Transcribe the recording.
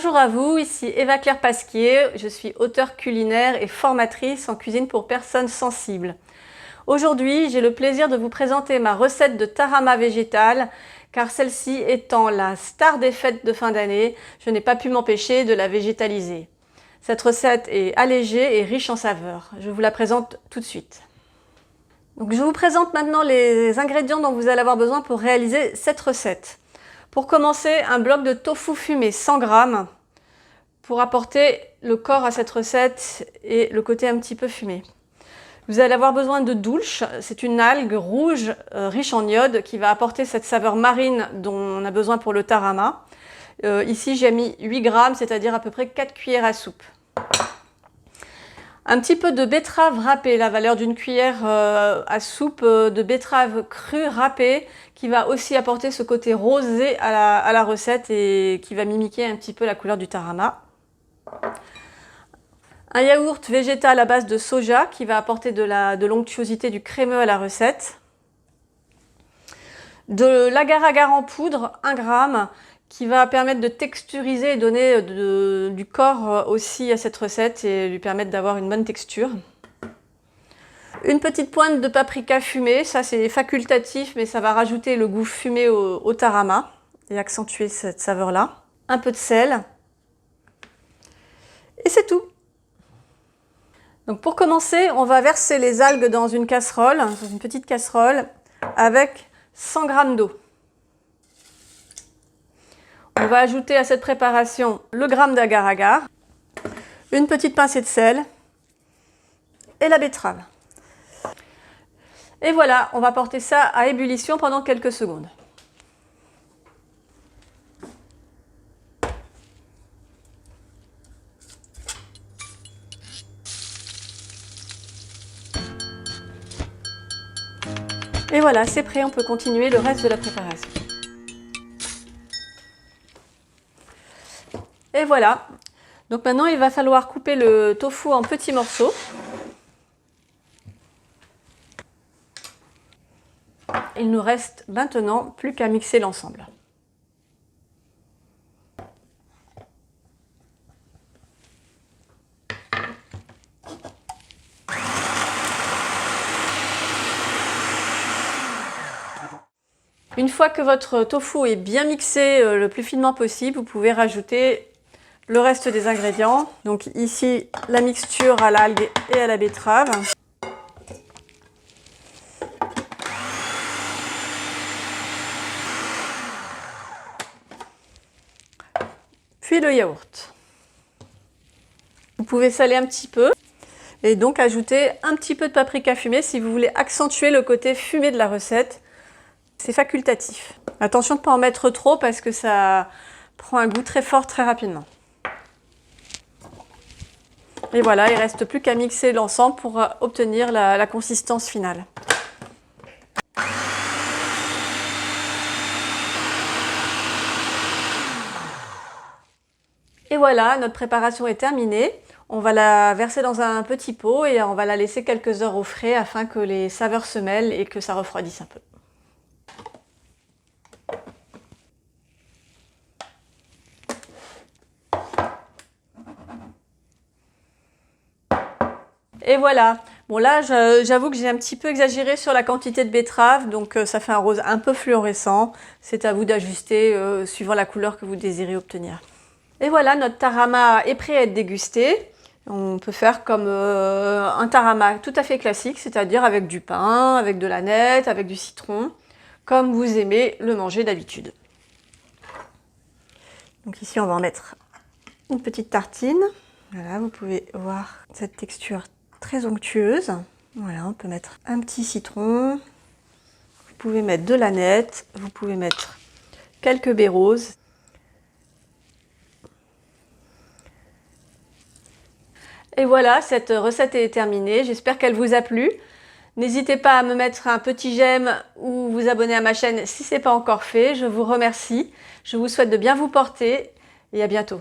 Bonjour à vous, ici Eva-Claire Pasquier, je suis auteure culinaire et formatrice en cuisine pour personnes sensibles. Aujourd'hui, j'ai le plaisir de vous présenter ma recette de tarama végétale, car celle-ci étant la star des fêtes de fin d'année, je n'ai pas pu m'empêcher de la végétaliser. Cette recette est allégée et riche en saveurs. Je vous la présente tout de suite. Donc, je vous présente maintenant les ingrédients dont vous allez avoir besoin pour réaliser cette recette. Pour commencer, un bloc de tofu fumé 100 g pour apporter le corps à cette recette et le côté un petit peu fumé. Vous allez avoir besoin de dulse, c'est une algue rouge riche en iode qui va apporter cette saveur marine dont on a besoin pour le tarama. Ici j'ai mis 8 g, c'est-à-dire à peu près 4 cuillères à soupe. Un petit peu de betterave râpée, la valeur d'une cuillère à soupe de betterave crue râpée qui va aussi apporter ce côté rosé à la recette et qui va mimiquer un petit peu la couleur du tarama. Un yaourt végétal à base de soja qui va apporter de l'onctuosité, du crémeux à la recette. De l'agar-agar en poudre, 1 g, qui va permettre de texturiser et donner du corps aussi à cette recette et lui permettre d'avoir une bonne texture. Une petite pointe de paprika fumé, ça c'est facultatif mais ça va rajouter le goût fumé au tarama et accentuer cette saveur-là. Un peu de sel et c'est tout. Donc pour commencer, on va verser les algues dans une casserole, dans une petite casserole avec 100 g d'eau. On va ajouter à cette préparation le gramme d'agar-agar, une petite pincée de sel et la betterave. Et voilà, on va porter ça à ébullition pendant quelques secondes. Et voilà, c'est prêt, on peut continuer le reste de la préparation. Et voilà, donc maintenant il va falloir couper le tofu en petits morceaux. Il nous reste maintenant plus qu'à mixer l'ensemble. Une fois que votre tofu est bien mixé le plus finement possible, vous pouvez rajouter le reste des ingrédients. Donc ici, la mixture à l'algue et à la betterave. Puis le yaourt. Vous pouvez saler un petit peu et donc ajouter un petit peu de paprika fumé si vous voulez accentuer le côté fumé de la recette. C'est facultatif. Attention de ne pas en mettre trop parce que ça prend un goût très fort très rapidement. Et voilà, il ne reste plus qu'à mixer l'ensemble pour obtenir la consistance finale. Et voilà, notre préparation est terminée. On va la verser dans un petit pot et on va la laisser quelques heures au frais afin que les saveurs se mêlent et que ça refroidisse un peu. Et voilà, bon là j'avoue que j'ai un petit peu exagéré sur la quantité de betterave, donc ça fait un rose un peu fluorescent. C'est à vous d'ajuster suivant la couleur que vous désirez obtenir. Et voilà, notre tarama est prêt à être dégusté. On peut faire comme un tarama tout à fait classique, c'est-à-dire avec du pain, avec de la nette, avec du citron, comme vous aimez le manger d'habitude. Donc ici on va en mettre une petite tartine. Voilà, vous pouvez voir cette texture très onctueuse. Voilà, on peut mettre un petit citron, vous pouvez mettre de la nette, vous pouvez mettre quelques baies roses. Et voilà, cette recette est terminée, j'espère qu'elle vous a plu. N'hésitez pas à me mettre un petit j'aime ou vous abonner à ma chaîne si ce n'est pas encore fait. Je vous remercie, je vous souhaite de bien vous porter et à bientôt.